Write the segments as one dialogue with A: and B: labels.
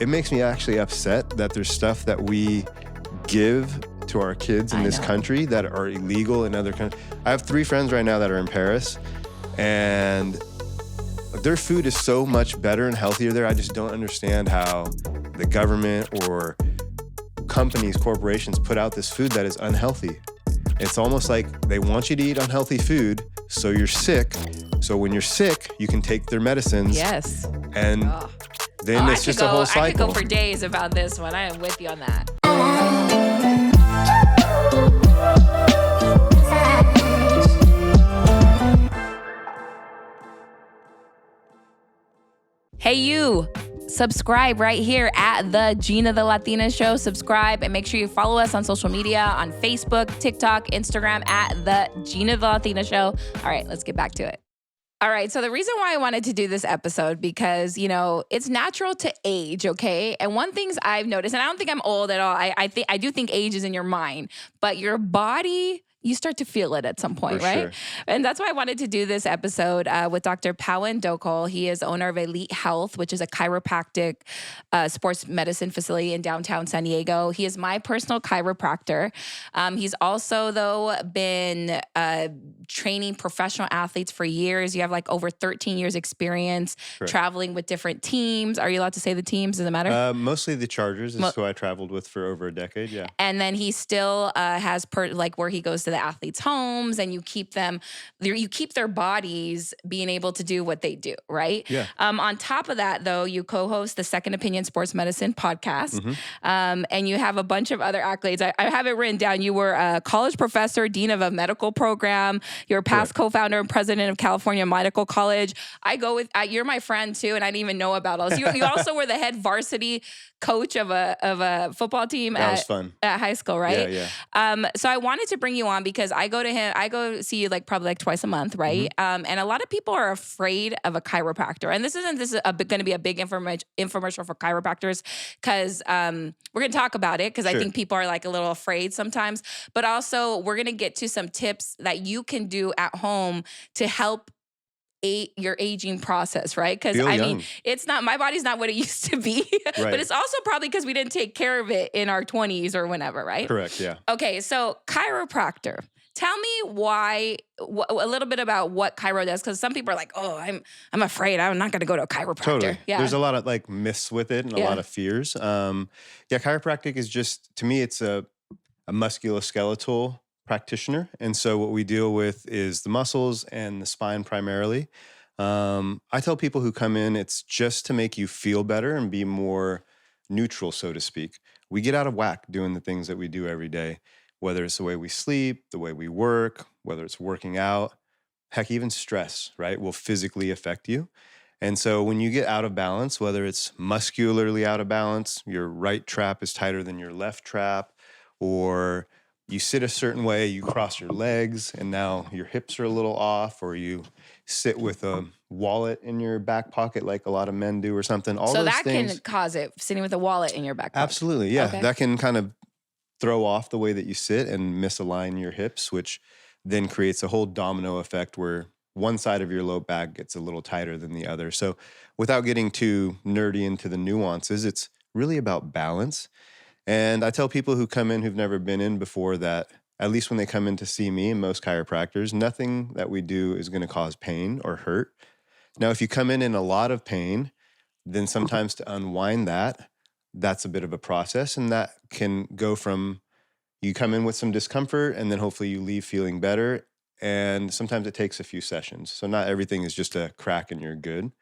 A: it makes me actually upset that there's stuff that we give to our kids in this country that are illegal in other countries. I have 3 friends right now that are in Paris, and their food is so much better and healthier there. I just don't understand how the government or companies, corporations put out this food that is unhealthy. It's almost like they want you to eat unhealthy food, so you're sick. So when you're sick, you can take their medicines.
B: Yes.
A: And then it's just a whole cycle.
B: I could go for days about this one. I am with you on that. Hey, you. Subscribe right here at the Geena the Latina Show. Subscribe and make sure you follow us on social media on Facebook, TikTok, Instagram at the Geena the Latina Show. All right, let's get back to it. All right, so the reason why I wanted to do this episode, because, you know, it's natural to age, okay? And one thing I've noticed, and I don't think I'm old at all, I do think age is in your mind, but your body, you start to feel it at some point,
A: For
B: right?
A: sure.
B: And that's why I wanted to do this episode with Dr. Pawen Dhokal. He is owner of Elite Health, which is a chiropractic sports medicine facility in downtown San Diego. He is my personal chiropractor. He's also, though, been training professional athletes for years. You have like over 13 years experience traveling with different teams. Are you allowed to say the teams? Does it matter?
A: Mostly the Chargers is who I traveled with for over a decade, yeah.
B: And then he still has where he goes to the athletes' homes and you keep their bodies being able to do what they do, right?
A: Yeah.
B: On top of that, though, you co-host the Second Opinion Sports Medicine podcast, and you have a bunch of other accolades. I have it written down. You were a college professor, dean of a medical program. You're a past co-founder and president of California Medical College. You're my friend too, and I didn't even know about all this. You also were the head varsity coach of a football team at high school, right?
A: Yeah.
B: So I wanted to bring you on because I go see you probably twice a month, right? And a lot of people are afraid of a chiropractor. And this is going to be a big infomercial for chiropractors because we're going to talk about it because I think people are a little afraid sometimes. But also we're going to get to some tips that you can do at home to help your aging process, right? Because mean, it's not, my body's not what it used to be, but it's also probably because we didn't take care of it in our 20s or whenever, right?
A: Correct, yeah.
B: Okay, so chiropractor. Tell me a little bit about what chiro does, because some people are like, oh, I'm afraid. I'm not going to go to a chiropractor.
A: Totally.
B: Yeah.
A: There's a lot of myths with it and a lot of fears. Chiropractic is just, to me, it's a musculoskeletal practitioner. And so what we deal with is the muscles and the spine primarily. I tell people who come in, it's just to make you feel better and be more neutral, so to speak. We get out of whack doing the things that we do every day, whether it's the way we sleep, the way we work, whether it's working out, heck, even stress, right, will physically affect you. And so when you get out of balance, whether it's muscularly out of balance, your right trap is tighter than your left trap, or you sit a certain way, you cross your legs, and now your hips are a little off, or you sit with a wallet in your back pocket like a lot of men do or something. All those things
B: can cause it, sitting with a wallet in your back pocket.
A: Absolutely, yeah.
B: Okay.
A: That can kind of throw off the way that you sit and misalign your hips, which then creates a whole domino effect where one side of your low back gets a little tighter than the other. So without getting too nerdy into the nuances, it's really about balance. And I tell people who come in who've never been in before that, at least when they come in to see me and most chiropractors, nothing that we do is going to cause pain or hurt. Now, if you come in a lot of pain, then sometimes to unwind that's a bit of a process. And that can go from you come in with some discomfort and then hopefully you leave feeling better. And sometimes it takes a few sessions. So not everything is just a crack and you're good.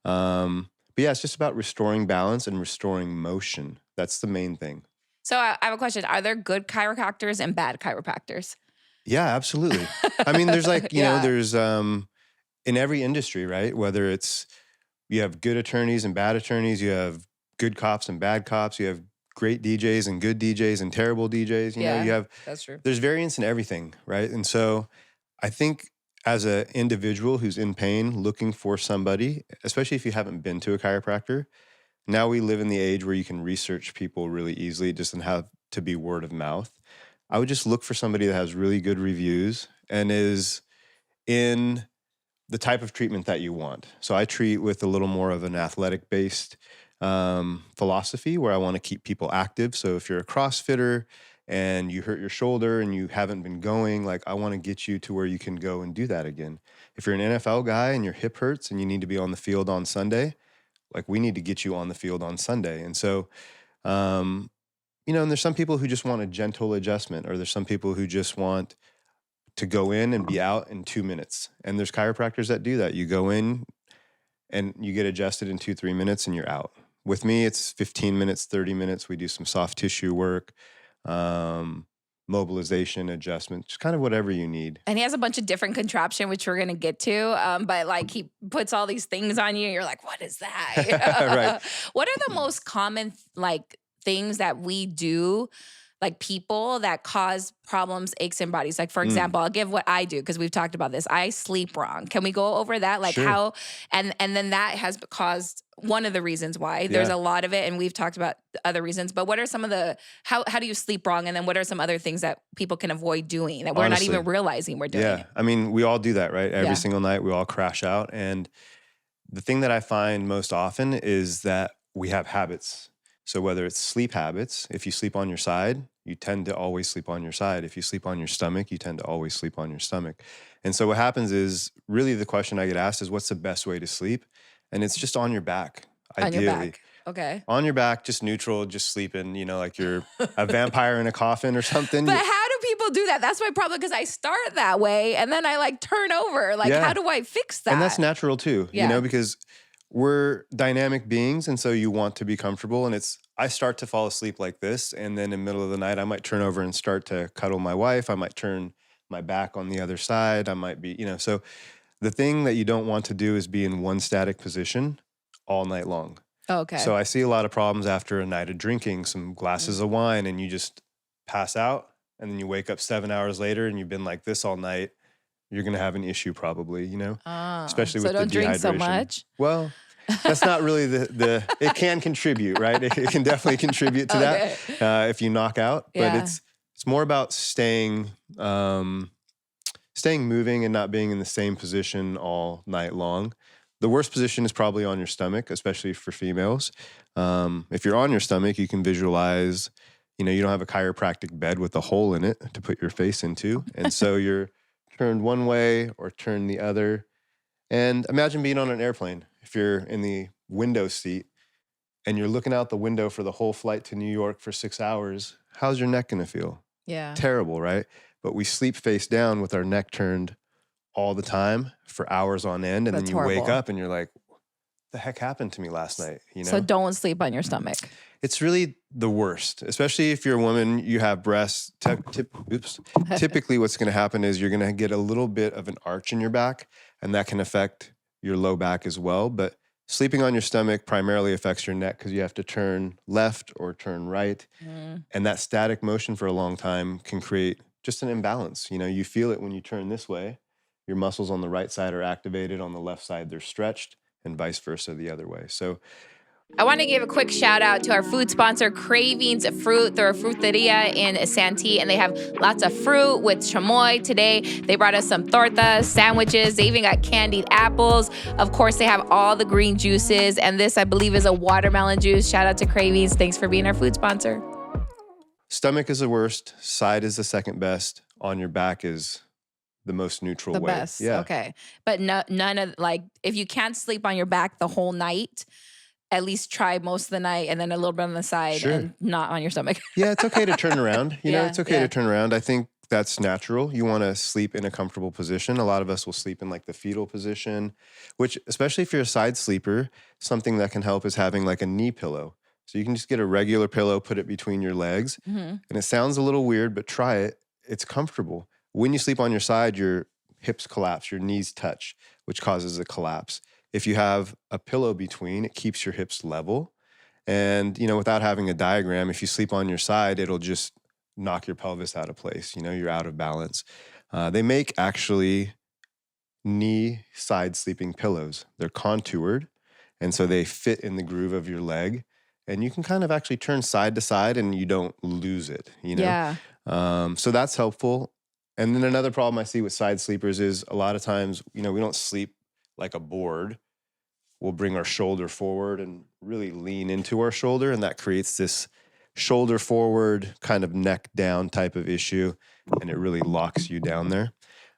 A: But yeah, it's just about restoring balance and restoring motion. That's the main thing.
B: So I have a question. Are there good chiropractors and bad chiropractors?
A: Yeah, absolutely. I mean, there's there's in every industry, right? Whether it's you have good attorneys and bad attorneys, you have good cops and bad cops, you have great DJs and good DJs and terrible DJs. You have
B: that's true.
A: There's variance in everything, right? And so I think as an individual who's in pain, looking for somebody, especially if you haven't been to a chiropractor, now we live in the age where you can research people really easily. It doesn't have to be word of mouth. I would just look for somebody that has really good reviews and is in the type of treatment that you want. So I treat with a little more of an athletic-based philosophy where I want to keep people active. So if you're a CrossFitter and you hurt your shoulder and you haven't been going, like I want to get you to where you can go and do that again. If you're an NFL guy and your hip hurts and you need to be on the field on Sunday, like we need to get you on the field on Sunday. And so, and there's some people who just want a gentle adjustment, or there's some people who just want to go in and be out in 2 minutes. And there's chiropractors that do that. You go in and you get adjusted in 2-3 minutes and you're out. With me, it's 15 minutes, 30 minutes. We do some soft tissue work, mobilization, adjustment, just kind of whatever you need.
B: And he has a bunch of different contraption, which we're going to get to. But like he puts all these things on you and you're like, what is that?
A: Right.
B: What are the most common like things that we do, like people that cause problems, aches in bodies? Like, for example, I'll give what I do because we've talked about this. I sleep wrong. Can we go over that? Like
A: Sure.
B: how, and then that has caused one of the reasons why. There's a lot of it, and we've talked about other reasons. But what are some of the, how do you sleep wrong? And then what are some other things that people can avoid doing that we're not even realizing we're doing?
A: Yeah.
B: It?
A: I mean, we all do that, right? Every single night we all crash out. And the thing that I find most often is that we have habits. So whether it's sleep habits, if you sleep on your side, you tend to always sleep on your side. If you sleep on your stomach, you tend to always sleep on your stomach. And so what happens is, really the question I get asked is, what's the best way to sleep? And it's just on your back, ideally.
B: On your back. Okay.
A: On your back, just neutral, just sleeping, like you're a vampire in a coffin or something.
B: But how do people do that? That's my problem, because I start that way and then I like turn over. Like, how do I fix that?
A: And that's natural too, because we're dynamic beings. And so you want to be comfortable. And I start to fall asleep like this. And then in the middle of the night, I might turn over and start to cuddle my wife. I might turn my back on the other side. I might be, so the thing that you don't want to do is be in one static position all night long.
B: Okay.
A: So I see a lot of problems after a night of drinking some glasses of wine, and you just pass out, and then you wake up 7 hours later and you've been like this all night. You're going to have an issue probably, especially with the dehydration. So
B: don't drink so much?
A: Well, that's not really it can contribute, right? It can definitely contribute to that if you knock out. But it's more about staying moving and not being in the same position all night long. The worst position is probably on your stomach, especially for females. If you're on your stomach, you can visualize, you don't have a chiropractic bed with a hole in it to put your face into. And so you're turned one way or turned the other. And imagine being on an airplane. If you're in the window seat and you're looking out the window for the whole flight to New York for 6 hours, how's your neck going to feel?
B: Yeah.
A: Terrible, right? But we sleep face down with our neck turned all the time for hours on end. And
B: That's
A: then you
B: horrible.
A: wake up and you're like, what the heck happened to me last night?
B: So don't sleep on your stomach.
A: It's really the worst, especially if you're a woman, you have breasts. Typically what's going to happen is you're going to get a little bit of an arch in your back, and that can affect your low back as well. But sleeping on your stomach primarily affects your neck because you have to turn left or turn right. And that static motion for a long time can create just an imbalance. You feel it when you turn this way. Your muscles on the right side are activated, on the left side they're stretched, and vice versa the other way. So
B: I want to give a quick shout out to our food sponsor, Cravings Fruit. They're a fruteria in Santee, and they have lots of fruit with chamoy. Today, they brought us some tortas, sandwiches. They even got candied apples. Of course, they have all the green juices, and this, I believe, is a watermelon juice. Shout out to Cravings. Thanks for being our food sponsor.
A: Stomach is the worst. Side is the second best. On your back is the most neutral way.
B: The best. Yeah. Okay. But none of, like, if you can't sleep on your back the whole night, at least try most of the night and then a little bit on the side and not on your stomach.
A: Yeah, it's okay to turn around. It's okay to turn around. I think that's natural. You want to sleep in a comfortable position. A lot of us will sleep in like the fetal position, which, especially if you're a side sleeper, something that can help is having like a knee pillow. So you can just get a regular pillow, put it between your legs. And it sounds a little weird, but try it. It's comfortable. When you sleep on your side, your hips collapse, your knees touch, which causes a collapse. If you have a pillow between, it keeps your hips level. And, without having a diagram, if you sleep on your side, it'll just knock your pelvis out of place. You're out of balance. They make actually knee side sleeping pillows. They're contoured, and so they fit in the groove of your leg. And you can kind of actually turn side to side and you don't lose it,
B: Yeah.
A: So that's helpful. And then another problem I see with side sleepers is a lot of times, we don't sleep like a board. we'll bring our shoulder forward and really lean into our shoulder. And that creates this shoulder forward, kind of neck down type of issue. And it really locks you down there.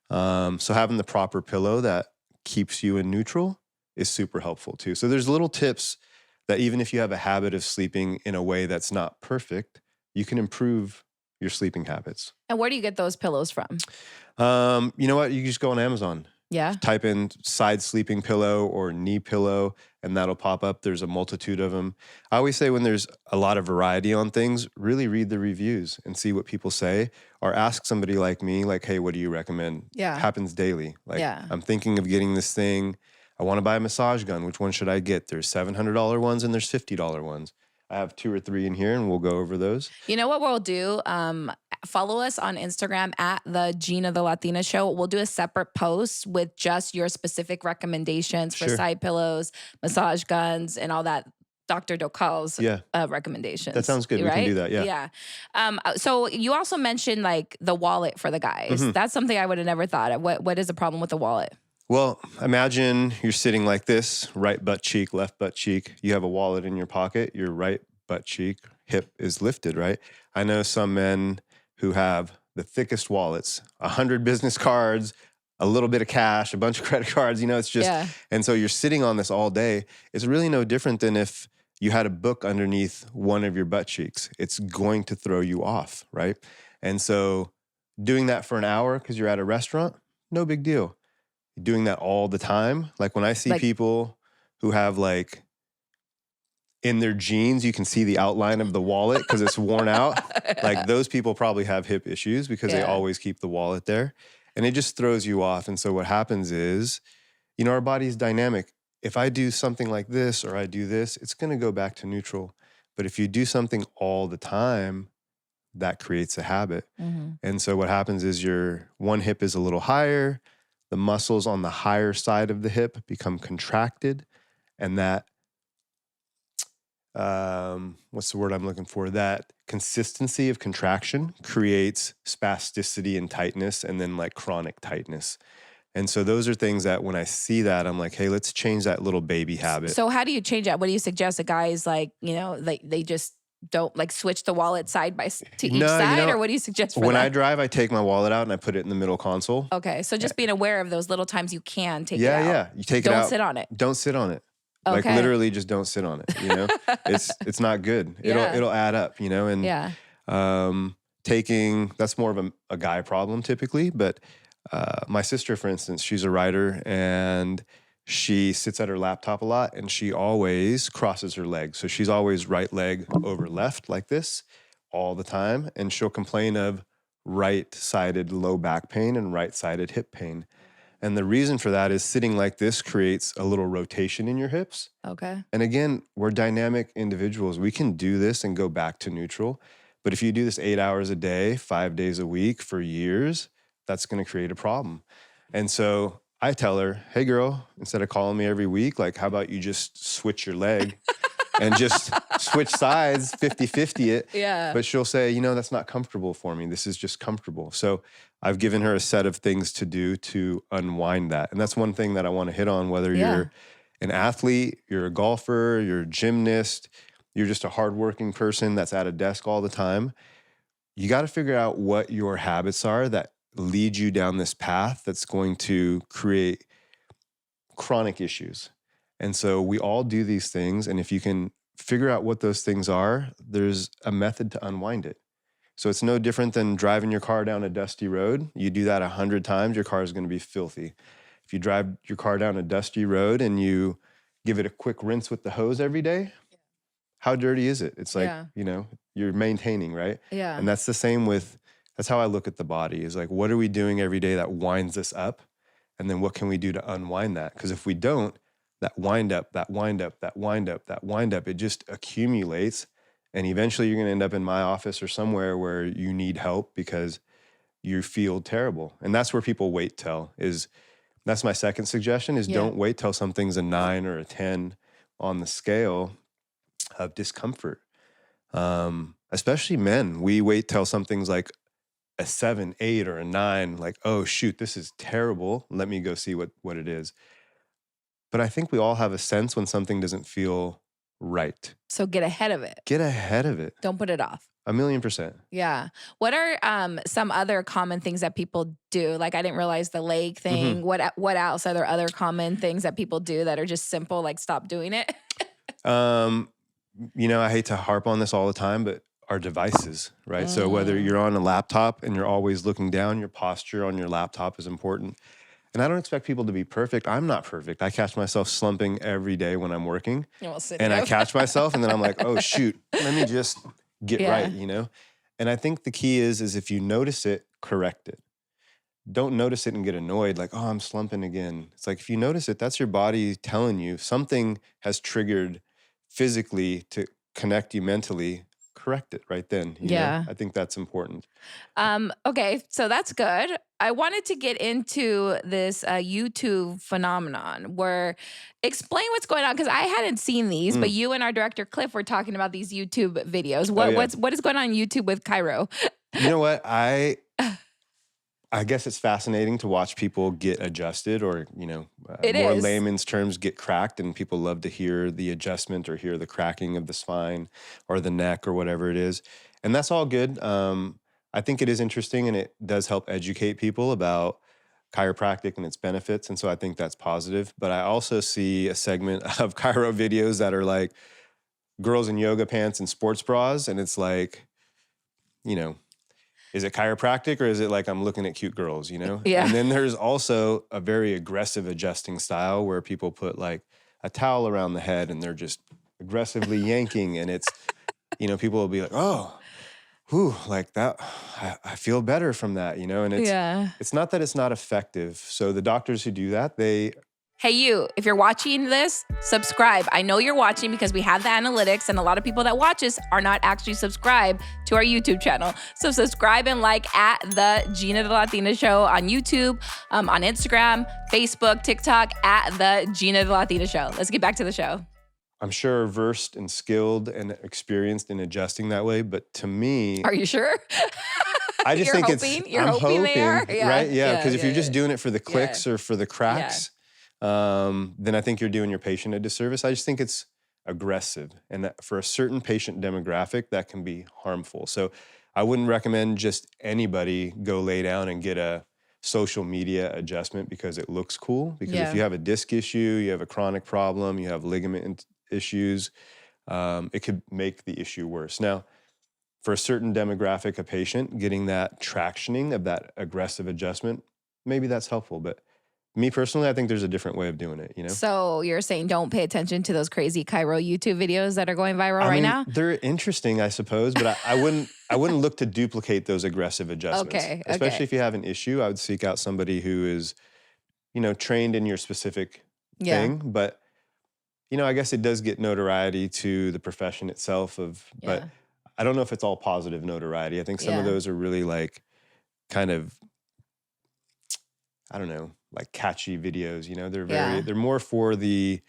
A: So having the proper pillow that keeps you in neutral is super helpful too. So there's little tips that even if you have a habit of sleeping in a way that's not perfect, you can improve your sleeping habits.
B: And where do you get those pillows from?
A: You know what? You just go on Amazon.
B: Yeah.
A: Type in side sleeping pillow or knee pillow, and that'll pop up. There's a multitude of them. I always say when there's a lot of variety on things, really read the reviews and see what people say, or ask somebody like me, like, hey, what do you recommend?
B: Yeah.
A: Happens daily. Like,
B: Yeah.
A: I'm thinking of getting this thing. I want to buy a massage gun. Which one should I get? There's $700 ones and there's $50 ones. I have 2 or 3 in here, and we'll go over those.
B: You know what we'll do? Follow us on Instagram at the Geena the Latina Show. We'll do a separate post with just your specific recommendations for side pillows, massage guns, and all that. Dr. Dhokal's recommendations.
A: That sounds good.
B: Right?
A: We can do that. Yeah.
B: Yeah. So you also mentioned like the wallet for the guys.
A: Mm-hmm.
B: That's something I would have never thought of. What is the problem with the wallet?
A: Well, imagine you're sitting like this, right butt cheek, left butt cheek. You have a wallet in your pocket. Your right butt cheek, hip is lifted, right? I know some men who have the thickest wallets, 100 business cards, a little bit of cash, a bunch of credit cards. You know, it's just, and so you're sitting on this all day. It's really no different than if you had a book underneath one of your butt cheeks. It's going to throw you off, right? And so doing that for an hour because you're at a restaurant, no big deal. Doing that all the time. Like when I see people who have like in their jeans, you can see the outline of the wallet because it's worn out. Like those people probably have hip issues because they always keep the wallet there. And it just throws you off. And so what happens is, you know, our body's dynamic. If I do something like this or I do this, it's going to go back to neutral. But if you do something all the time, that creates a habit. Mm-hmm. And so what happens is your one hip is a little higher. The muscles on the higher side of the hip become contracted, and that, what's the word I'm looking for? That consistency of contraction creates spasticity and tightness, and then like chronic tightness. And so those are things that when I see that, I'm like, hey, let's change that little baby habit.
B: So how do you change that? What do you suggest? A guy's like, you know, like they just don't like switch the wallet side by to each side, you know, or what do you suggest for
A: when
B: that?
A: I drive, I take my wallet out and I put it in the middle console.
B: Okay, so just being aware of those little times you can take it out.
A: Yeah, you take it out.
B: Don't sit on it.
A: Don't sit on it.
B: Okay.
A: Like literally, just don't sit on it. You know, it's not good. It'll add up. You know, and taking that's more of a guy problem typically. But my sister, for instance, she's a writer and she sits at her laptop a lot and she always crosses her legs. So she's always right leg over left like this all the time. And she'll complain of right-sided low back pain and right-sided hip pain. And the reason for that is sitting like this creates a little rotation in your hips.
B: Okay.
A: And again, we're dynamic individuals. We can do this and go back to neutral. But if you do this 8 hours a day, 5 days a week for years, that's going to create a problem. And so I tell her, hey girl, instead of calling me every week, like how about you just switch your leg and just switch sides, 50-50 it.
B: Yeah.
A: But she'll say, you know, that's not comfortable for me. This is just comfortable. So I've given her a set of things to do to unwind that. And that's one thing that I want to hit on, whether you're an athlete, you're a golfer, you're a gymnast, you're just a hardworking person that's at a desk all the time. You got to figure out what your habits are that lead you down this path that's going to create chronic issues. And so we all do these things. And if you can figure out what those things are, there's a method to unwind it. So it's no different than driving your car down a dusty road. You do that 100 times, your car is going to be filthy. If you drive your car down a dusty road and you give it a quick rinse with the hose every day, how dirty is it? It's like, you know, you're maintaining, right?
B: Yeah.
A: And that's the same with, that's how I look at the body is like, what are we doing every day that winds us up? And then what can we do to unwind that? Because if we don't, that wind up, it just accumulates. And eventually you're going to end up in my office or somewhere where you need help because you feel terrible. And that's where people wait till is, that's my second suggestion is don't wait till something's a 9 or a 10 on the scale of discomfort. Especially men, we wait till something's like a 7, 8, or a 9, like, oh shoot, this is terrible. Let me go see what it is. But I think we all have a sense when something doesn't feel right.
B: So get ahead of it.
A: Get ahead of it.
B: Don't put it off.
A: 1,000,000%.
B: Yeah. What are some other common things that people do? Like, I didn't realize the leg thing. What else? Are there other common things that people do that are just simple, like stop doing it?
A: I hate to harp on this all the time, but our devices, right? So whether you're on a laptop and you're always looking down, your posture on your laptop is important. And I don't expect people to be perfect. I'm not perfect. I catch myself slumping every day when I'm working. And I catch myself and then I'm like, oh, shoot, let me just get right, And I think the key is if you notice it, correct it. Don't notice it and get annoyed like, oh, I'm slumping again. It's like if you notice it, that's your body telling you something has triggered physically to connect you mentally. Correct it right then. You know? I think that's important.
B: Okay, so that's good. I wanted to get into this YouTube phenomenon where explain what's going on because I hadn't seen these, but you and our director Cliff were talking about these YouTube videos. What is going on YouTube with Chiro?
A: You know what? I guess it's fascinating to watch people get adjusted or, more layman's terms, get cracked. And people love to hear the adjustment or hear the cracking of the spine or the neck or whatever it is. And that's all good. I think it is interesting and it does help educate people about chiropractic and its benefits. And so I think that's positive. But I also see a segment of chiro videos that are like girls in yoga pants and sports bras. And it's like, is it chiropractic or is it like I'm looking at cute girls, Yeah. And then there's also a very aggressive adjusting style where people put like a towel around the head and they're just aggressively yanking. And it's, people will be like, oh, whew, like that, I feel better from that, And it's not that it's not effective. So the doctors who do that,
B: Hey, you, if you're watching this, subscribe. I know you're watching because we have the analytics and a lot of people that watch us are not actually subscribed to our YouTube channel. So subscribe and like at the Geena the Latina Show on YouTube, on Instagram, Facebook, TikTok, at the Geena the Latina Show. Let's get back to the show.
A: I'm sure versed and skilled and experienced in adjusting that way, but to me...
B: Are you sure?
A: I just think
B: You're hoping they are?
A: Right? Yeah, because if you're just doing it for the clicks or for the cracks... then I think you're doing your patient a disservice. I just think it's aggressive. And that for a certain patient demographic, that can be harmful. So I wouldn't recommend just anybody go lay down and get a social media adjustment because it looks cool. Because if you have a disc issue, you have a chronic problem, you have ligament issues, it could make the issue worse. Now, for a certain demographic, a patient, getting that tractioning of that aggressive adjustment, maybe that's helpful. But me personally, I think there's a different way of doing it,
B: So you're saying don't pay attention to those crazy chiro YouTube videos that are going viral right now?
A: They're interesting, I suppose, but I wouldn't look to duplicate those aggressive adjustments.
B: Okay.
A: Especially if you have an issue, I would seek out somebody who is, trained in your specific thing. But, I guess it does get notoriety to the profession itself but I don't know if it's all positive notoriety. I think some of those are really like kind of, I don't know, like catchy videos, they're more for the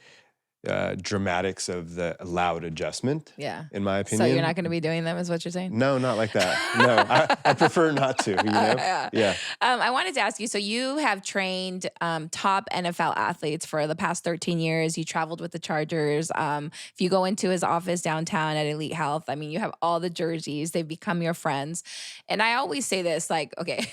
A: dramatics of the loud adjustment, in my opinion.
B: So you're not going to be doing them is what you're saying?
A: No, not like that. No, I prefer not to, Yeah.
B: I wanted to ask you, so you have trained top NFL athletes for the past 13 years. You traveled with the Chargers. If you go into his office downtown at Elite Health, I mean, you have all the jerseys. They've become your friends. And I always say this, like, okay,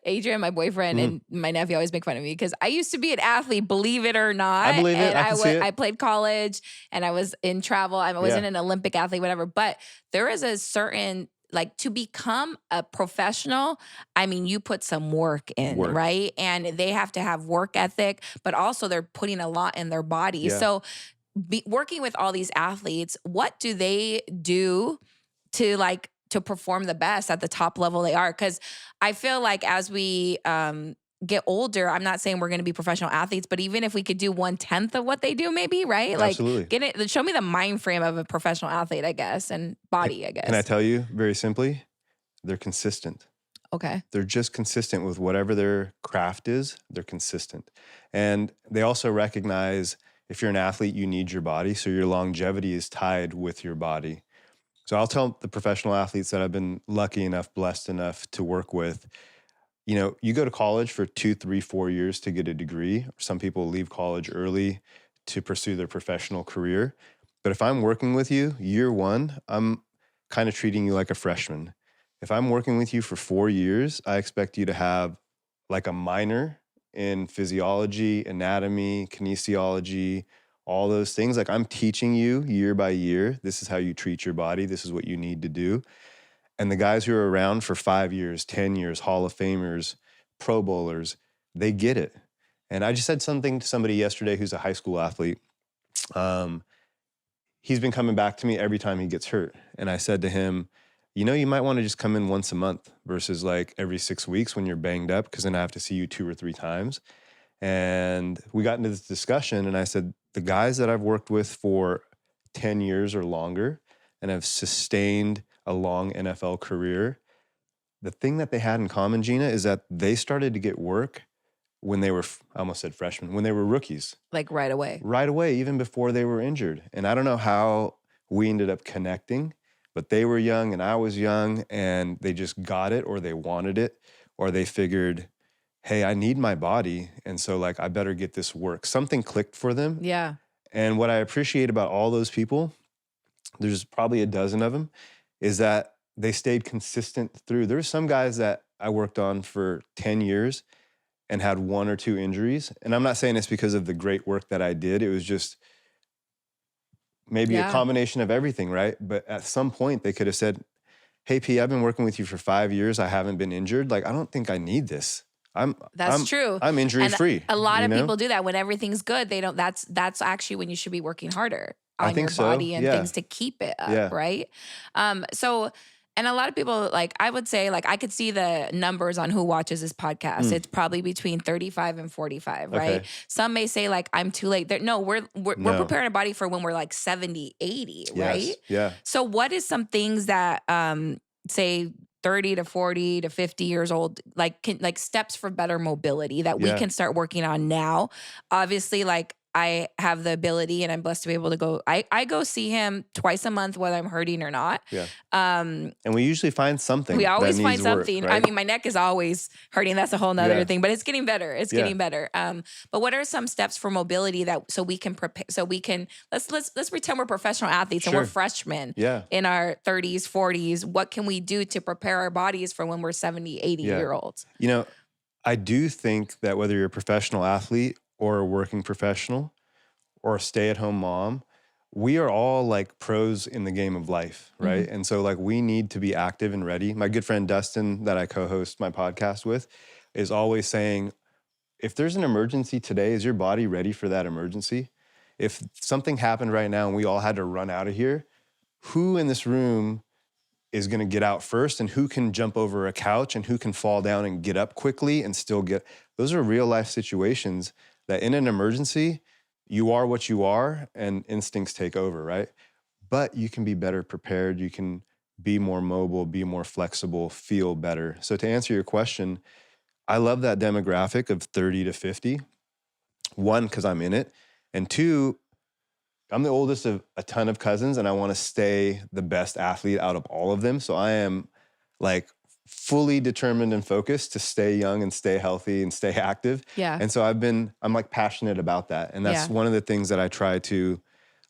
B: Adrian, my boyfriend, and my nephew always make fun of me because I used to be an athlete, believe it or not.
A: I believe it.
B: I played college and I was in travel. I wasn't an Olympic athlete, whatever. But there is a certain, like, to become a professional, I mean, you put some work in, right? And they have to have work ethic, but also they're putting a lot in their body.
A: Yeah.
B: So working with all these athletes, what do they do to perform the best at the top level they are? Because I feel like as we get older, I'm not saying we're going to be professional athletes, but even if we could do 1/10 of what they do, maybe, right?
A: Absolutely.
B: Show me the mind frame of a professional athlete, I guess, and body, I guess.
A: Can I tell you very simply? They're consistent.
B: Okay.
A: They're just consistent with whatever their craft is. They're consistent. And they also recognize if you're an athlete, you need your body. So your longevity is tied with your body. So I'll tell the professional athletes that I've been lucky enough, blessed enough to work with, you go to college for 2, 3, 4 years to get a degree. Some people leave college early to pursue their professional career. But if I'm working with you year one, I'm kind of treating you like a freshman. If I'm working with you for 4 years, I expect you to have like a minor in physiology, anatomy, kinesiology, all those things. Like I'm teaching you year by year. This is how you treat your body. This is what you need to do. And the guys who are around for 5 years, 10 years, Hall of Famers, Pro Bowlers, they get it. And I just said something to somebody yesterday who's a high school athlete. He's been coming back to me every time he gets hurt. And I said to him, you might want to just come in once a month versus like every 6 weeks when you're banged up, because then I have to see you 2 or 3 times. And we got into this discussion, and I said, the guys that I've worked with for 10 years or longer and have sustained a long NFL career, the thing that they had in common, Geena, is that they started to get work when they were, I almost said freshmen, when they were rookies.
B: Like right away.
A: Right away, even before they were injured. And I don't know how we ended up connecting, but they were young and I was young, and they just got it, or they wanted it, or they figured, hey, I need my body. And so like, I better get this work. Something clicked for them.
B: Yeah.
A: And what I appreciate about all those people, there's probably a dozen of them, is that they stayed consistent through. There's some guys that I worked on for 10 years and had 1 or 2 injuries. And I'm not saying it's because of the great work that I did. It was just maybe a combination of everything, right? But at some point they could have said, hey, P, I've been working with you for 5 years. I haven't been injured. Like, I don't think I need this.
B: That's true.
A: I'm injury free.
B: A lot of people do that. When everything's good, they don't, that's actually when you should be working harder on your body and things to keep it up, right? And a lot of people, like, I would say, like, I could see the numbers on who watches this podcast. It's probably between 35 and 45, right?
A: Okay.
B: Some may say, like, I'm too late. We're preparing our body for when we're like 70, 80, right?
A: Yeah.
B: So what is some things that, say, 30 to 40 to 50 years old, like steps for better mobility that we can start working on now? Obviously, like, I have the ability and I'm blessed to be able to go. I go see him twice a month, whether I'm hurting or not.
A: Yeah. And we usually find something.
B: We always
A: that
B: find
A: needs
B: something.
A: work, right?
B: I mean, my neck is always hurting. That's a whole nother thing, but it's getting better. It's getting better. But what are some steps for mobility that so we can prepare? So we can let's pretend we're professional athletes and we're freshmen in our 30s, 40s. What can we do to prepare our bodies for when we're 70, 80 year olds?
A: I do think that whether you're a professional athlete or a working professional or a stay-at-home mom, we are all like pros in the game of life, right? And so like we need to be active and ready. My good friend Dustin, that I co-host my podcast with, is always saying, if there's an emergency today, is your body ready for that emergency? If something happened right now and we all had to run out of here, who in this room is going to get out first, and who can jump over a couch, and who can fall down and get up quickly and still get? Those are real life situations that in an emergency, you are what you are and instincts take over, right? But you can be better prepared. You can be more mobile, be more flexible, feel better. So to answer your question, I love that demographic of 30 to 50. 1, because I'm in it. And 2, I'm the oldest of a ton of cousins, and I want to stay the best athlete out of all of them. So I am like fully determined and focused to stay young and stay healthy and stay active.
B: Yeah.
A: And so I'm like passionate about that. And that's one of the things that I try to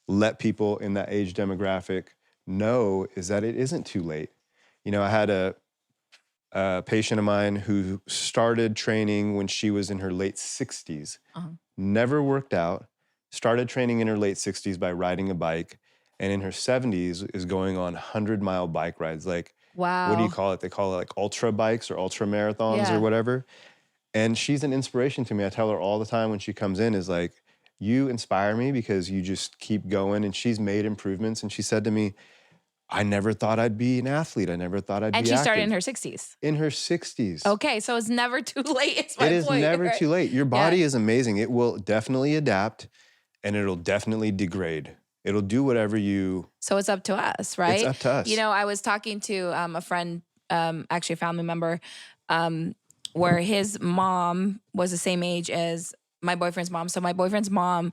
A: let people in that age demographic know, is that it isn't too late. I had a patient of mine who started training when she was in her late 60s, never worked out, started training in her late 60s by riding a bike, and in her 70s is going on 100-mile bike rides. Like,
B: wow.
A: What do you call it? They call it like ultra bikes or ultra marathons or whatever. And she's an inspiration to me. I tell her all the time when she comes in is like, you inspire me because you just keep going. And she's made improvements. And she said to me, I never thought I'd be an athlete. I never thought I'd be active.
B: And she started in her 60s.
A: In her 60s.
B: Okay, so it's never too late. It's my
A: point. It is never
B: right?
A: too late. Your body is amazing. It will definitely adapt, and it'll definitely degrade. It'll do whatever you...
B: So it's up to us, right?
A: It's up to us.
B: I was talking to a friend, actually a family member, where his mom was the same age as my boyfriend's mom. So my boyfriend's mom,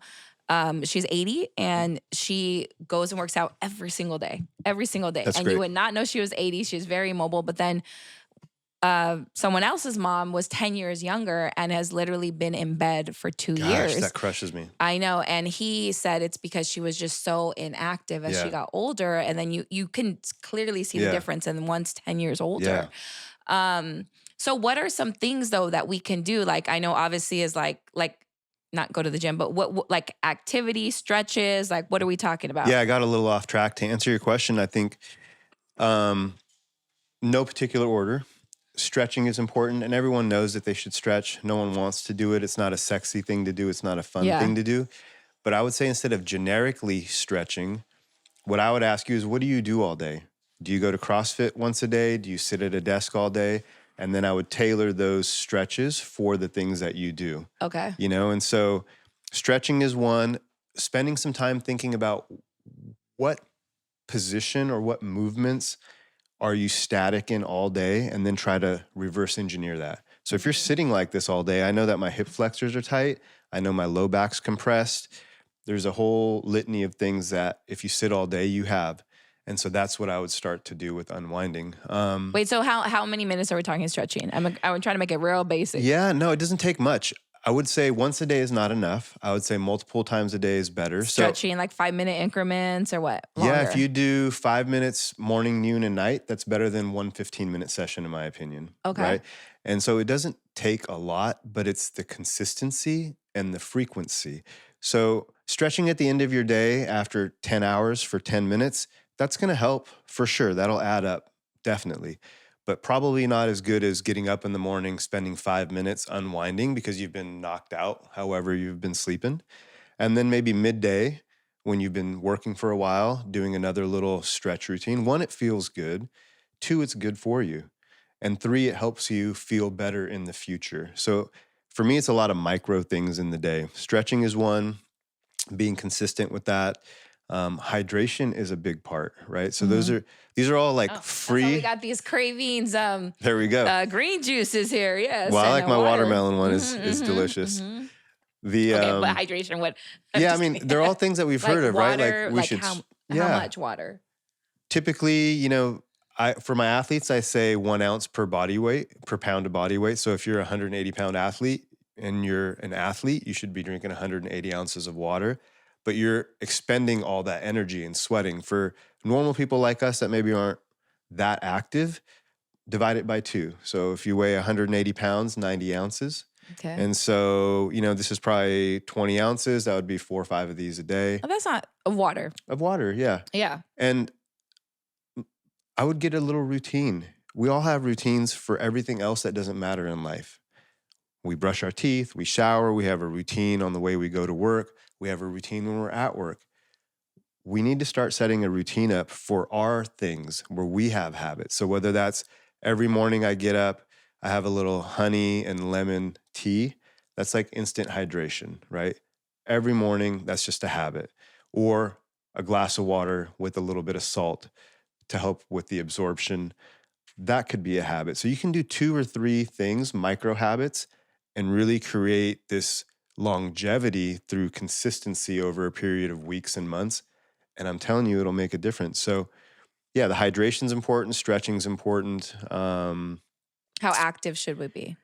B: she's 80, and she goes and works out every single day.
A: That's
B: and
A: great.
B: you would not know she was 80. She was very mobile. But then someone else's mom was 10 years younger and has literally been in bed for 2
A: Gosh,
B: years.
A: that crushes me.
B: I know. And he said it's because she was just so inactive as she
A: Yeah.
B: got older. And then you can clearly see the
A: Yeah.
B: difference, and one's 10 years
A: Yeah.
B: older. So what are some things though that we can do? Like, I know obviously is like not go to the gym, but what like activity, stretches, like what are we talking about?
A: Yeah, I got a little off track. To answer your question, I think no particular order. Stretching is important, and everyone knows that they should stretch. No one wants to do it. It's not a sexy thing to do. It's not a fun
B: Yeah.
A: thing to do. But I would say instead of generically stretching, what I would ask you is, what do you do all day? Do you go to CrossFit once a day? Do you sit at a desk all day? And then I would tailor those stretches for the things that you do.
B: Okay.
A: You know, and so stretching is one. Spending some time thinking about what position or what movements are you static in all day, and then try to reverse engineer that. So if you're sitting like this all day, I know that my hip flexors are tight. I know my low back's compressed. There's a whole litany of things that if you sit all day, you have. And so that's what I would start to do with unwinding.
B: Wait, so how many minutes are we talking stretching? I'm trying to make it real basic.
A: Yeah, no, it doesn't take much. I would say once a day is not enough. I would say multiple times a day is better.
B: Stretching like 5-minute increments or what?
A: Yeah,
B: Longer?
A: if you do 5 minutes morning, noon, and night, that's better than one 15-minute session, in my opinion.
B: Okay.
A: Right? And so it doesn't take a lot, but it's the consistency and the frequency. So stretching at the end of your day after 10 hours for 10 minutes, that's going to help for sure. That'll add up, definitely. But probably not as good as getting up in the morning, spending 5 minutes unwinding because you've been knocked out, however you've been sleeping. And then maybe midday, when you've been working for a while, doing another little stretch routine. 1, it feels good. 2, it's good for you. And 3, it helps you feel better in the future. So for me, it's a lot of micro things in the day. Stretching is one, being consistent with that. Hydration is a big part, right? So these are all like free.
B: That's how we got these cravings.
A: There we go.
B: Green juices here. Yes.
A: Well, I
B: and
A: like
B: the
A: my
B: water.
A: watermelon one is delicious. The
B: Okay, but hydration, what?
A: yeah, I mean, they're all things that we've
B: Like
A: heard of, right?
B: water,
A: Like we should.
B: how
A: yeah.
B: much water?
A: Typically, you know, for my athletes, I say 1 ounce per body weight, per pound of body weight. So if you're a 180-pound athlete and you're an athlete, you should be drinking 180 ounces of water. But you're expending all that energy and sweating. For normal people like us that maybe aren't that active, divide it by 2. So if you weigh 180 pounds, 90 ounces.
B: Okay.
A: And so, you know, this is probably 20 ounces. That would be 4 or 5 of these a day.
B: Oh, that's not of water.
A: Of water, yeah.
B: Yeah.
A: And I would get a little routine. We all have routines for everything else that doesn't matter in life. We brush our teeth, we shower, we have a routine on the way we go to work. We have a routine when we're at work. We need to start setting a routine up for our things where we have habits. So whether that's every morning I get up, I have a little honey and lemon tea, that's like instant hydration, right? Every morning, that's just a habit. Or a glass of water with a little bit of salt to help with the absorption. That could be a habit. So you can do 2 or 3 things, micro habits, and really create this longevity through consistency over a period of weeks and months. And I'm telling you, it'll make a difference. So yeah, the hydration's important, stretching's important.
B: How active should we be?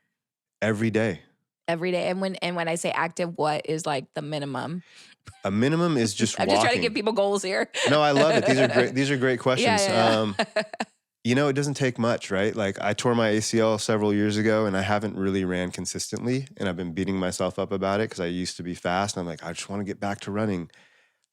A: Every day.
B: Every day. And when I say active, what is like the minimum?
A: A minimum is just
B: I'm
A: walking.
B: just trying to give people goals here.
A: No, I love it. These are great questions.
B: Yeah.
A: You know, it doesn't take much, right? Like I tore my ACL several years ago and I haven't really ran consistently, and I've been beating myself up about it because I used to be fast and I'm like, I just want to get back to running.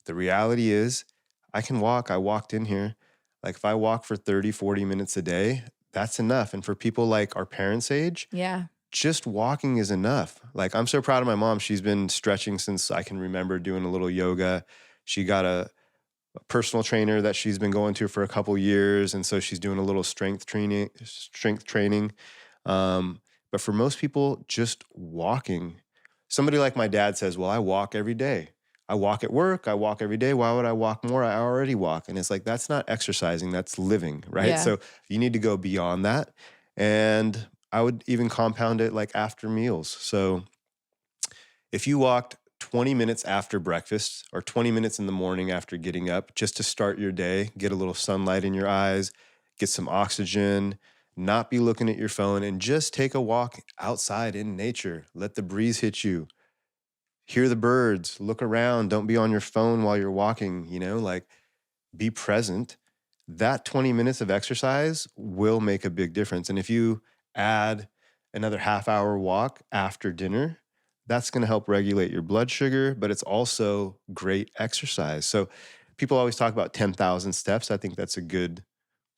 A: The reality is I can walk. I walked in here. Like if I walk for 30, 40 minutes a day, that's enough. And for people like our parents' age,
B: Yeah.
A: just walking is enough. Like I'm so proud of my mom. She's been stretching since I can remember, doing a little yoga. She got a personal trainer that she's been going to for a couple years. And so she's doing a little strength training. But for most people, just walking. Somebody like my dad says, well, I walk every day. I walk at work. I walk every day. Why would I walk more? I already walk. And it's like, that's not exercising, that's living, right?
B: Yeah.
A: So you need to go beyond that. And I would even compound it like after meals. So if you walked 20 minutes after breakfast or 20 minutes in the morning after getting up, just to start your day, get a little sunlight in your eyes, get some oxygen, not be looking at your phone, and just take a walk outside in nature. Let the breeze hit you. Hear the birds, look around. Don't be on your phone while you're walking, like be present. That 20 minutes of exercise will make a big difference. And if you add another half-hour walk after dinner, that's going to help regulate your blood sugar, but it's also great exercise. So people always talk about 10,000 steps. I think that's a good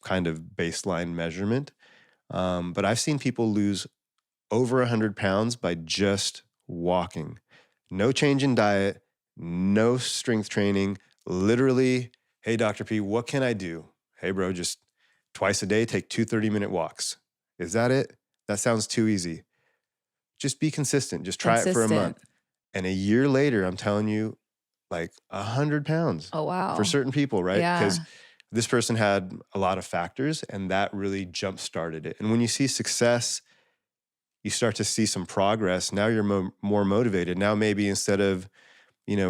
A: kind of baseline measurement. But I've seen people lose over 100 pounds by just walking. No change in diet, no strength training, literally, hey, Dr. P, what can I do? Hey, bro, just twice a day, take 2 30-minute walks. Is that it? That sounds too easy. Just be consistent. Just try it for a month. And a year later, I'm telling you, like 100 pounds.
B: Oh, wow.
A: For certain people, right?
B: Yeah.
A: Because this person had a lot of factors, and that really jump-started it. And when you see success, you start to see some progress. Now you're more motivated. Now maybe instead of,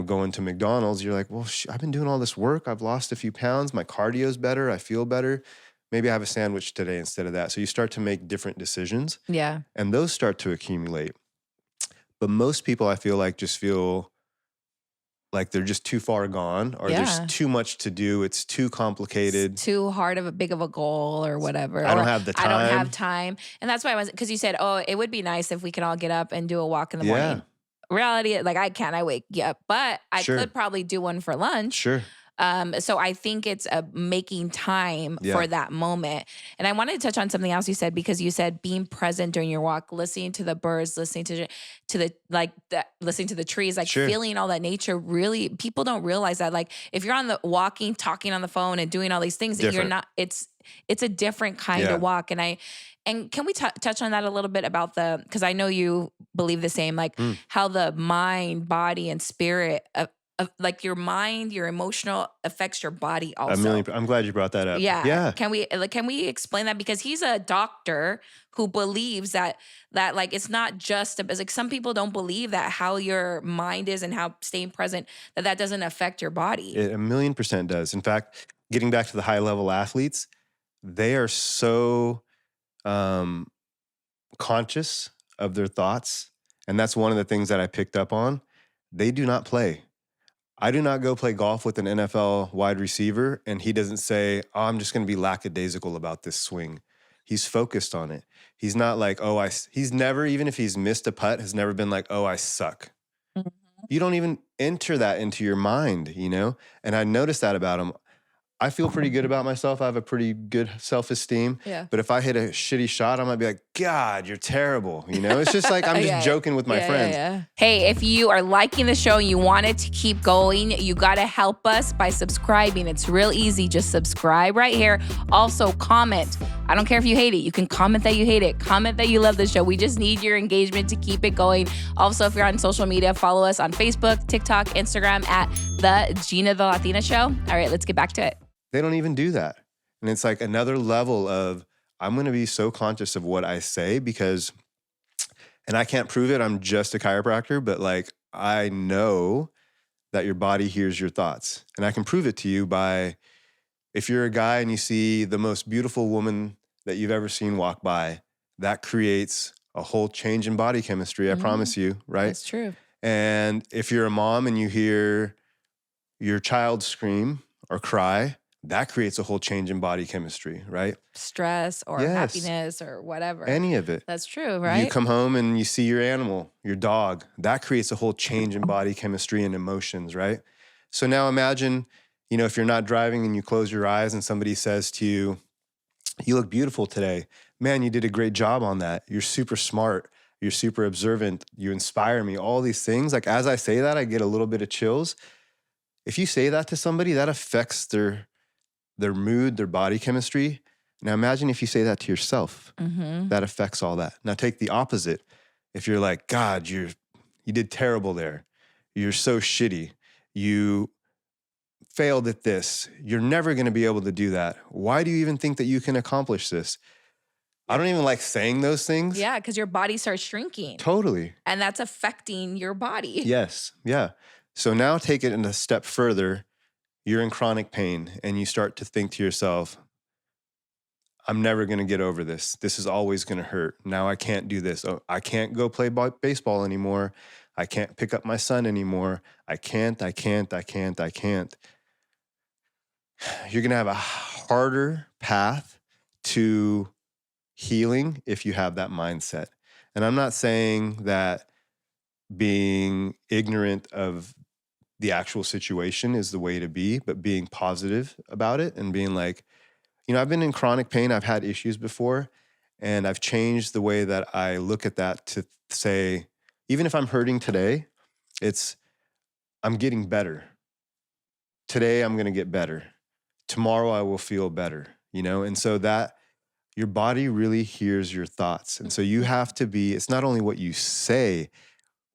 A: going to McDonald's, you're like, well, I've been doing all this work. I've lost a few pounds. My cardio's better. I feel better. Maybe I have a sandwich today instead of that. So you start to make different decisions.
B: Yeah.
A: And those start to accumulate. But most people, I feel like, just feel like they're just too far gone, or there's too much to do. It's too complicated.
B: It's too hard of a big of a goal or whatever.
A: I don't have the time.
B: I don't have time. And that's why because you said, oh, it would be nice if we could all get up and do a walk in the morning. Reality, like I can't, I wake up, but I could probably do one for lunch.
A: Sure.
B: So I think it's making time for that moment. And I wanted to touch on something else you said, because you said being present during your walk, listening to the birds, listening to listening to the trees, like feeling all that nature. Really, people don't realize that. Like if you're on the walking, talking on the phone and doing all these things, you're not, it's a different kind of walk. And can we touch on that a little bit about because I know you believe the same, like how the mind, body, and spirit like your mind, your emotional affects your body also.
A: I'm glad you brought that up.
B: Yeah. Can we explain that? Because he's a doctor who believes that like it's not just like some people don't believe that how your mind is and how staying present that doesn't affect your body.
A: It 1,000,000% does. In fact, getting back to the high level athletes, they are so conscious of their thoughts, and that's one of the things that I picked up on. They do not play. I do not go play golf with an NFL wide receiver and he doesn't say, oh, I'm just going to be lackadaisical about this swing. He's focused on it. He's not like, he's never, even if he's missed a putt, has never been like, oh, I suck. Mm-hmm. You don't even enter that into your mind, And I noticed that about him. I feel pretty good about myself. I have a pretty good self-esteem.
B: Yeah.
A: But if I hit a shitty shot, I might be like, God, you're terrible. It's just like I'm just joking with my friends.
B: Yeah. Hey, if you are liking the show and you want it to keep going, you got to help us by subscribing. It's real easy. Just subscribe right here. Also, comment. I don't care if you hate it. You can comment that you hate it. Comment that you love the show. We just need your engagement to keep it going. Also, if you're on social media, follow us on Facebook, TikTok, Instagram at the Geena the Latina Show. All right, let's get back to it.
A: They don't even do that. And it's like another level of, I'm going to be so conscious of what I say because, and I can't prove it, I'm just a chiropractor, but like, I know that your body hears your thoughts. And I can prove it to you by, if you're a guy and you see the most beautiful woman that you've ever seen walk by, that creates a whole change in body chemistry, I promise you, right?
B: That's true.
A: And if you're a mom and you hear your child scream or cry, that creates a whole change in body chemistry, right?
B: Stress or happiness or whatever.
A: Any of it.
B: That's true, right?
A: You come home and you see your animal, your dog. That creates a whole change in body chemistry and emotions, right? So now imagine, if you're not driving and you close your eyes and somebody says to you, you look beautiful today. Man, you did a great job on that. You're super smart. You're super observant. You inspire me. All these things. Like as I say that, I get a little bit of chills. If you say that to somebody, that affects their mood, their body chemistry. Now imagine if you say that to yourself, that affects all that. Now take the opposite. If you're like, God, you did terrible there. You're so shitty. You failed at this. You're never going to be able to do that. Why do you even think that you can accomplish this? I don't even like saying those things.
B: Yeah, because your body starts shrinking.
A: Totally.
B: And that's affecting your body.
A: Yes. Yeah. So now take it a step further. You're in chronic pain and you start to think to yourself, I'm never going to get over this. This is always going to hurt. Now I can't do this. Oh, I can't go play baseball anymore. I can't pick up my son anymore. I can't. You're going to have a harder path to healing if you have that mindset. And I'm not saying that being ignorant of the actual situation is the way to be, but being positive about it and being like, I've been in chronic pain. I've had issues before, and I've changed the way that I look at that to say, even if I'm hurting today, I'm getting better. Today, I'm going to get better. Tomorrow, I will feel better, And so that your body really hears your thoughts. And so you have to it's not only what you say,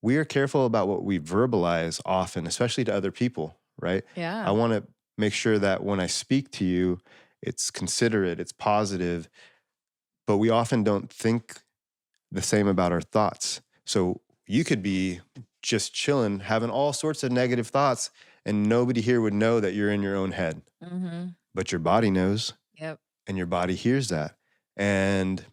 A: we are careful about what we verbalize often, especially to other people, right?
B: Yeah.
A: I want to make sure that when I speak to you, it's considerate, it's positive, but we often don't think the same about our thoughts. So you could be just chilling, having all sorts of negative thoughts, and nobody here would know that you're in your own head.
B: Mm-hmm.
A: But your body knows.
B: Yep.
A: And your body hears that. And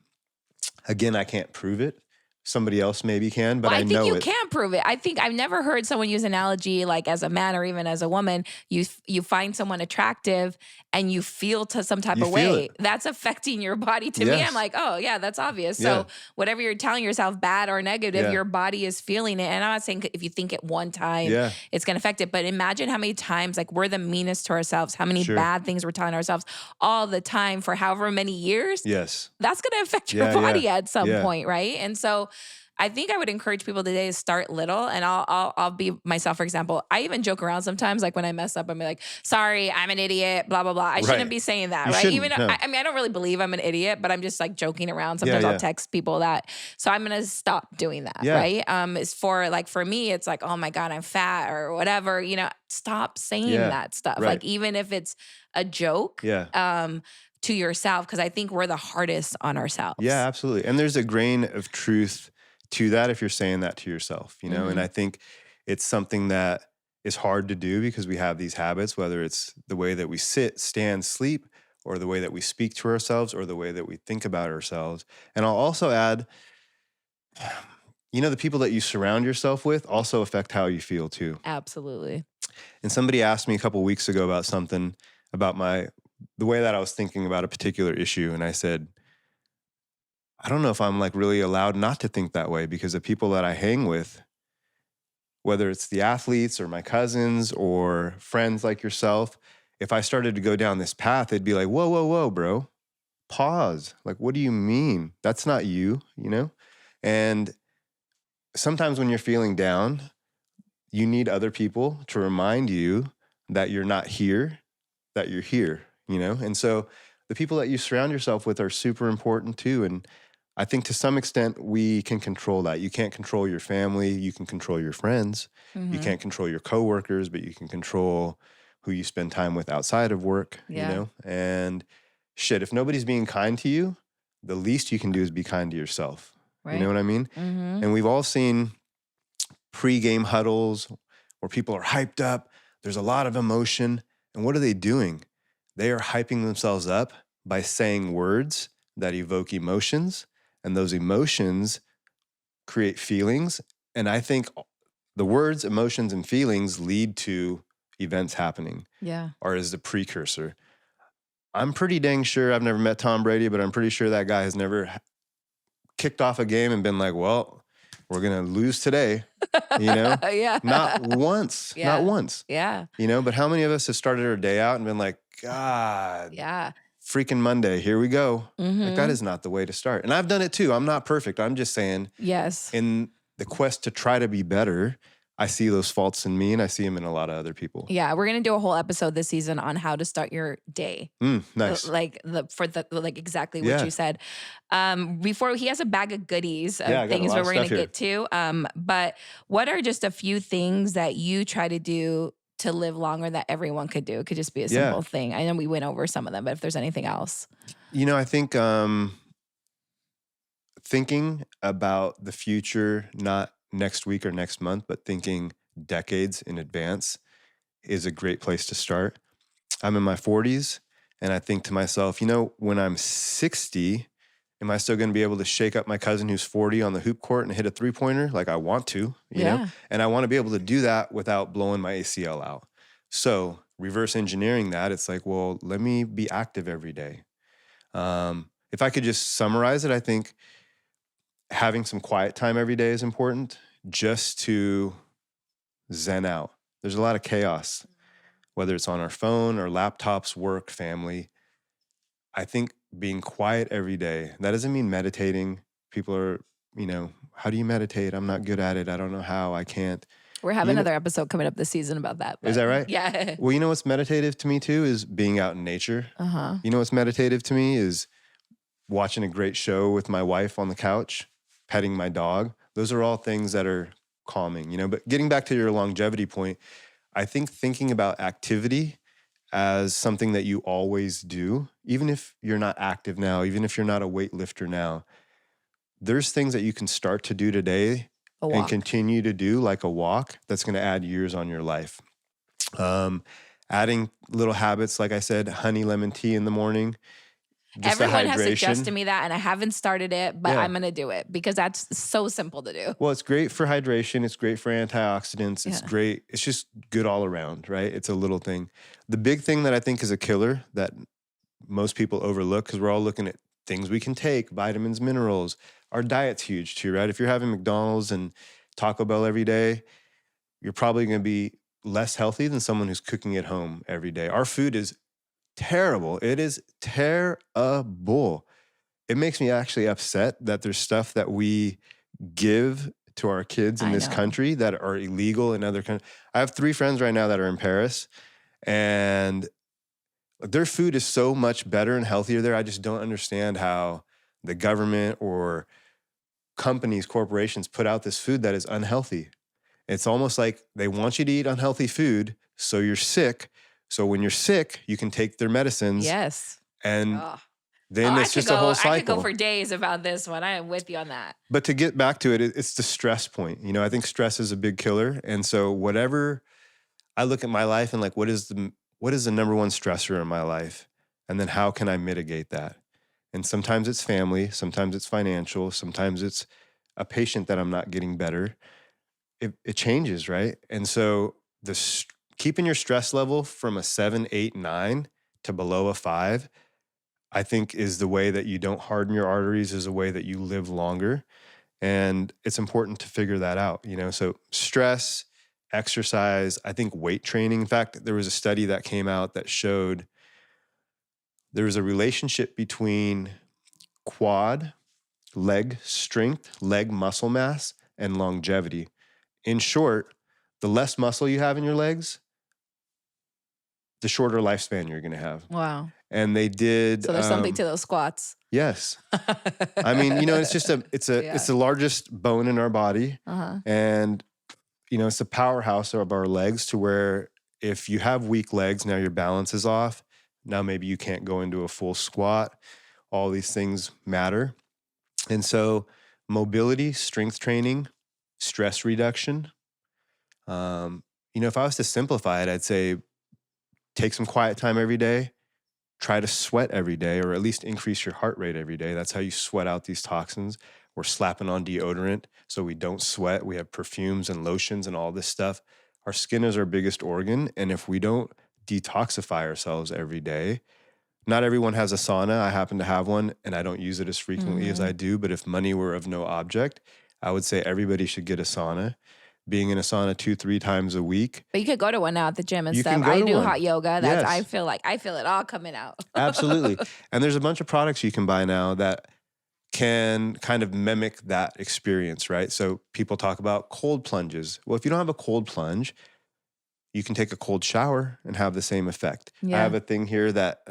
A: again, I can't prove it. Somebody else maybe can, but I know it.
B: I think you can prove it. I think I've never heard someone use an analogy like as a man or even as a woman, you find someone attractive and you feel to some type of way. That's affecting your body. To me, I'm like, oh yeah, that's obvious. So whatever you're telling yourself, bad or negative, your body is feeling it. And I'm not saying if you think it one time, it's going to affect it. But imagine how many times like we're the meanest to ourselves, how many bad things we're telling ourselves all the time for however many years.
A: Yes.
B: That's going to affect your body at some point, right? And so I think I would encourage people today to start little, and I'll be myself. For example, I even joke around sometimes, like when I mess up, I'm like, "Sorry, I'm an idiot." Blah blah blah. I shouldn't be saying that, right? Even I mean, I don't really believe I'm an idiot, but I'm just like joking around. Sometimes I'll text people that, so I'm gonna stop doing that, right? It's for me, it's like, oh my god, I'm fat or whatever. Stop saying that stuff.
A: Right.
B: Like even if it's a joke, to yourself, because I think we're the hardest on ourselves.
A: Yeah, absolutely. And there's a grain of truth to that if you're saying that to yourself, and I think it's something that is hard to do because we have these habits, whether it's the way that we sit, stand, sleep, or the way that we speak to ourselves, or the way that we think about ourselves. And I'll also add, the people that you surround yourself with also affect how you feel too.
B: Absolutely.
A: And somebody asked me a couple of weeks ago about something about the way that I was thinking about a particular issue. And I said, I don't know if I'm like really allowed not to think that way, because the people that I hang with, whether it's the athletes or my cousins or friends like yourself, if I started to go down this path, they'd be like, whoa, whoa, whoa, bro, pause. Like, what do you mean? That's not you, And sometimes when you're feeling down, you need other people to remind you that you're not here, that you're here, And so the people that you surround yourself with are super important too. And I think to some extent we can control that. You can't control your family. You can control your friends. You can't control your coworkers, but you can control who you spend time with outside of work, And shit, if nobody's being kind to you, the least you can do is be kind to yourself. Right. You know what I mean?
B: Mm-hmm.
A: And we've all seen pre-game huddles where people are hyped up. There's a lot of emotion. And what are they doing? They are hyping themselves up by saying words that evoke emotions. And those emotions create feelings. And I think the words, emotions, and feelings lead to events happening.
B: Yeah.
A: Or is the precursor. I'm pretty dang sure, I've never met Tom Brady, but I'm pretty sure that guy has never kicked off a game and been like, well, we're going to lose today,
B: Yeah.
A: Not once.
B: Yeah.
A: Not once.
B: Yeah.
A: But how many of us have started our day out and been like, God.
B: Yeah.
A: Freaking Monday, here we go.
B: Mm-hmm.
A: Like, that is not the way to start. And I've done it too. I'm not perfect. I'm just saying,
B: yes,
A: in the quest to try to be better, I see those faults in me and I see them in a lot of other people.
B: Yeah, we're going to do a whole episode this season on how to start your day.
A: Nice.
B: Like exactly what you said. Before, he has a bag of goodies of things that we're going to get to. But what are just a few things that you try to do to live longer that everyone could do? It could just be a simple thing. I know we went over some of them, but if there's anything else.
A: I think thinking about the future, not next week or next month, but thinking decades in advance is a great place to start. I'm in my 40s And I think to myself, you know, when I'm 60, am I still going to be able to shake up my cousin who's 40 on the hoop court and hit a 3-pointer? Like I want to, you know, and I want to be able to do that without blowing my ACL out. So reverse engineering that, it's like, well, let me be active every day. If I could just summarize it, I think having some quiet time every day is important just to zen out. There's a lot of chaos, whether it's on our phone or laptops, work, family. I think being quiet every day, that doesn't mean meditating. People are, you know, how do you meditate? I'm not good at it. I don't know how. I can't.
B: We're having another episode coming up this season about that.
A: Is that right?
B: Yeah.
A: Well, you know what's meditative to me too is being out in nature. You know what's meditative to me is watching a great show with my wife on the couch, petting my dog. Those are all things that are calming, you know. But getting back to your longevity point, I think thinking about activity as something that you always do, even if you're not active now, even if you're not a weightlifter now, there's things that you can start to do today and continue to do, like a walk, that's going to add years on your life. Adding little habits, like I said, honey lemon tea in the morning. Just
B: everyone has suggested me that, and I haven't started it, but I'm going to do it because that's so simple to do.
A: Well, it's great for hydration. It's great for antioxidants. It's great. It's just good all around, right? It's a little thing. The big thing that I think is a killer that most people overlook, because we're all looking at things we can take, vitamins, minerals. Our diet's huge too, right? If you're having McDonald's and Taco Bell every day, you're probably going to be less healthy than someone who's cooking at home every day. Our food is terrible. It is terrible. It makes me actually upset that there's stuff that we give to our kids in this country that are illegal in other countries. I have 3 friends right now that are in Paris, and their food is so much better and healthier there. I just don't understand how the government or companies, corporations put out this food that is unhealthy. It's almost like they want you to eat unhealthy food so you're sick. So when you're sick, you can take their medicines.
B: Yes.
A: And then it's just a whole cycle.
B: I could go for days about this one. I am with you on that.
A: But to get back to it, it's the stress point. You know, I think stress is a big killer. And so whatever, I look at my life and like, what is the number one stressor in my life? And then how can I mitigate that? And sometimes it's family, sometimes it's financial, sometimes it's a patient that I'm not getting better. It changes, right? And so keeping your stress level from a 7, 8, 9 to below a 5, I think is the way that you don't harden your arteries, is a way that you live longer. And it's important to figure that out, you know? So stress, exercise, I think weight training. In fact, there was a study that came out that showed there was a relationship between quad, leg strength, leg muscle mass, and longevity. In short, the less muscle you have in your legs, the shorter lifespan you're going to have.
B: Wow.
A: And they did.
B: So there's something to those squats.
A: Yes. I mean, you know, it's just it's the largest bone in our body. And, you know, it's the powerhouse of our legs, to where if you have weak legs, now your balance is off. Now maybe you can't go into a full squat. All these things matter. And so mobility, strength training, stress reduction. You know, if I was to simplify it, I'd say take some quiet time every day. Try to sweat every day, or at least increase your heart rate every day. That's how you sweat out these toxins. We're slapping on deodorant so we don't sweat. We have perfumes and lotions and all this stuff. Our skin is our biggest organ. And if we don't detoxify ourselves every day, not everyone has a sauna. I happen to have one, and I don't use it as frequently as I do. But if money were of no object, I would say everybody should get a sauna. Being in a sauna 2-3 times a week.
B: But you could go to one now at the gym and stuff. I do hot yoga.
A: Yes.
B: I feel it all coming out.
A: Absolutely. And there's a bunch of products you can buy now that can kind of mimic that experience, right? So people talk about cold plunges. Well, if you don't have a cold plunge, you can take a cold shower and have the same effect. I have a thing here that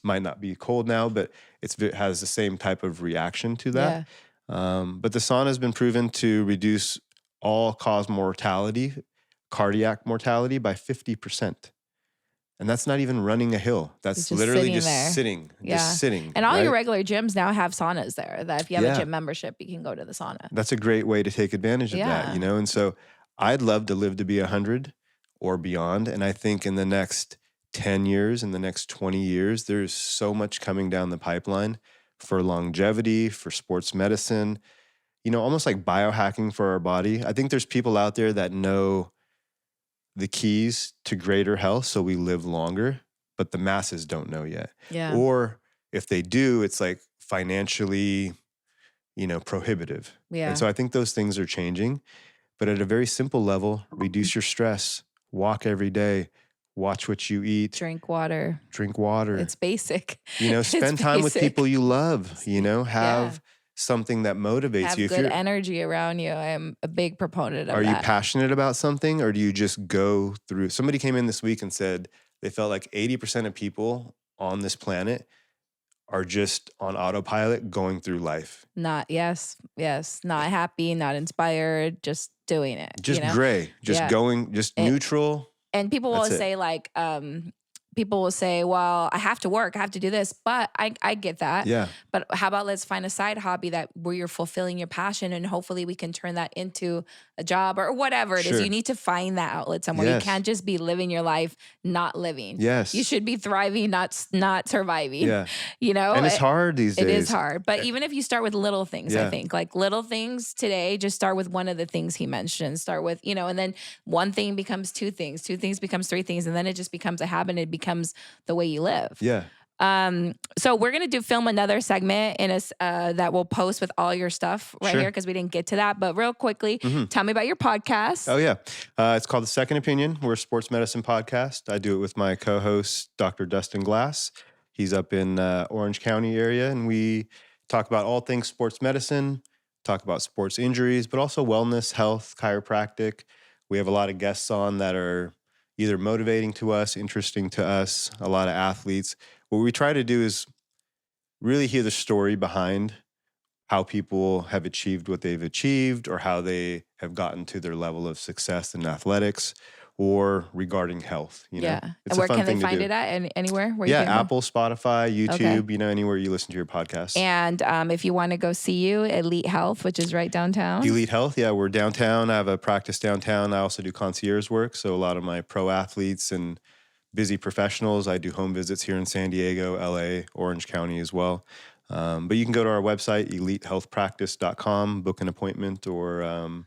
A: might not be cold now, but it has the same type of reaction to that. But the sauna has been proven to reduce all-cause mortality, cardiac mortality, by 50%. And that's not even running a hill. That's literally just sitting.
B: And all your regular gyms now have saunas there, that if you have a gym membership, you can go to the sauna.
A: That's a great way to take advantage of that, you know? And so I'd love to live to be 100 or beyond. And I think in the next 10 years, in the next 20 years, there's so much coming down the pipeline for longevity, for sports medicine, almost like biohacking for our body. I think there's people out there that know the keys to greater health so we live longer, but the masses don't know yet.
B: Yeah.
A: Or if they do, it's like financially, prohibitive.
B: Yeah.
A: And so I think those things are changing. But at a very simple level, reduce your stress, walk every day, watch what you eat.
B: Drink water. It's basic.
A: Spend time with people you love, have something that motivates
B: have
A: you.
B: Have good energy around you. I am a big proponent of that.
A: Are you passionate about something, or do you just go through? Somebody came in this week and said they felt like 80% of people on this planet are just on autopilot going through life.
B: Not happy, not inspired, just doing it.
A: Just gray, just going, just neutral.
B: And people will say well, I have to work, I have to do this, but I get that.
A: Yeah.
B: But how about let's find a side hobby where you're fulfilling your passion, and hopefully we can turn that into a job or whatever it is. You need to find that outlet somewhere.
A: Yes.
B: You can't just be living your life, not living.
A: Yes.
B: You should be thriving, not surviving.
A: Yeah.
B: And
A: it's hard these days.
B: It is hard. But even if you start with little things, I think like little things today, just start with one of the things he mentioned. Start with, and then one thing becomes two things becomes three things, and then it just becomes a habit. It becomes the way you live.
A: Yeah.
B: So we're gonna film another segment that we'll post with all your stuff here because we didn't get to that. But real quickly, tell me about your podcast.
A: Oh yeah, it's called The Second Opinion. We're a sports medicine podcast. I do it with my co-host, Dr. Dustin Glass. He's up in Orange County area, and we talk about all things sports medicine, talk about sports injuries, but also wellness, health, chiropractic. We have a lot of guests on that are either motivating to us, interesting to us, a lot of athletes. What we try to do is really hear the story behind how people have achieved what they've achieved, or how they have gotten to their level of success in athletics, or regarding health. It's
B: and where can they find it at? Anywhere? Where you can
A: Apple, Spotify, YouTube, anywhere you listen to your podcast.
B: And if you want to go see you, Elite Health, which is right downtown.
A: Elite Health, we're downtown. I have a practice downtown. I also do concierge work. So a lot of my pro athletes and busy professionals, I do home visits here in San Diego, LA, Orange County as well. But you can go to our website, elitehealthpractice.com, book an appointment, or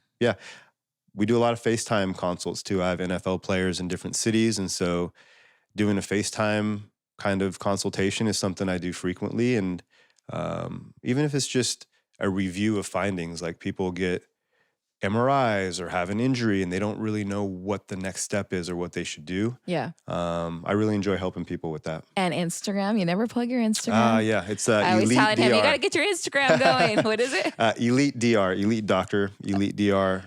A: we do a lot of FaceTime consults too. I have NFL players in different cities, and so doing a FaceTime kind of consultation is something I do frequently. And even if it's just a review of findings, like people get MRIs or have an injury and they don't really know what the next step is or what they should do.
B: Yeah.
A: I really enjoy helping people with that.
B: And Instagram, you never plug your Instagram.
A: Yeah, it's
B: I always
A: Elite
B: telling him,
A: DR.
B: you got to get your Instagram going. What is it?
A: Elite DR, Elite Doctor, Elite DR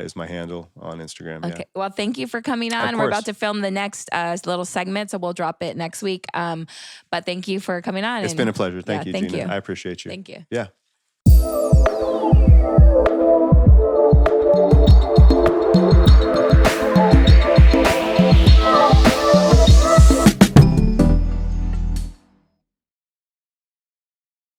A: is my handle on Instagram.
B: Okay. Well, thank you for coming on. We're about to film the next little segment, so we'll drop it next week. But thank you for coming on.
A: It's been a pleasure. Thank you,
B: thank
A: Geena.
B: you.
A: I appreciate you.
B: Thank you.
A: Yeah.